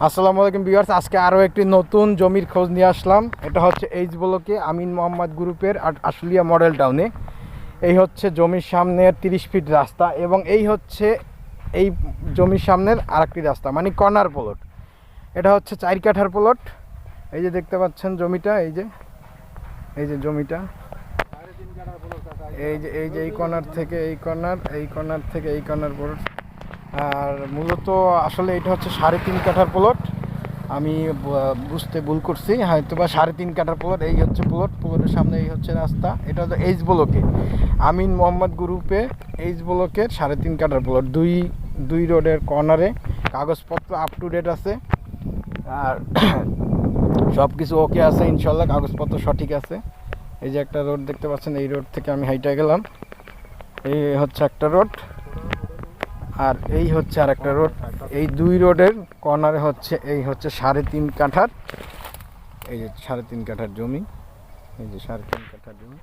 আসসালামু আলাইকুম ভিউয়ার্স, আজকে আরও একটি নতুন জমির খোঁজ নিয়ে আসলাম। এটা হচ্ছে এইচ ব্লকে আমিন মোহাম্মদ গ্রুপের আশুলিয়া মডেল টাউনে। এই হচ্ছে জমির সামনের 30 ফিট রাস্তা এবং এই হচ্ছে এই জমির সামনের আরেকটি রাস্তা, মানে কর্নার প্লট। এটা হচ্ছে 4 কাঠার প্লট। এই যে দেখতে পাচ্ছেন জমিটা, এই যে জমিটা, এই কর্নার থেকে এই কর্নার, এই কর্নার থেকে এই কর্নার প্লট। আর মূলত আসলে এটা হচ্ছে 3.5 কাঠার প্লট। আমি বুঝতে ভুল করছি, হয়তো বা 3.5 কাঠার প্লট। এই হচ্ছে প্লটের সামনে এই হচ্ছে রাস্তা। এটা হচ্ছে এইচ ব্লকে আমিন মোহাম্মদ গ্রুপে এইচ ব্লকের 3.5 কাঠার প্লট। দুই রোডের কর্নারে, কাগজপত্র আপ টু ডেট আছে আর সব কিছু ওকে আছে ইনশাল্লাহ, কাগজপত্র সঠিক আছে। এই যে একটা রোড দেখতে পাচ্ছেন, এই রোড থেকে আমি হাইটা গেলাম। এই হচ্ছে একটা রোড আর এই হচ্ছে আর একটা রোড। এই দুই রোডের কর্নারে হচ্ছে এই হচ্ছে 3.5 কাঠার, এই যে 3.5 কাঠার জমি। এই যে 3.5 কাঠার জমি।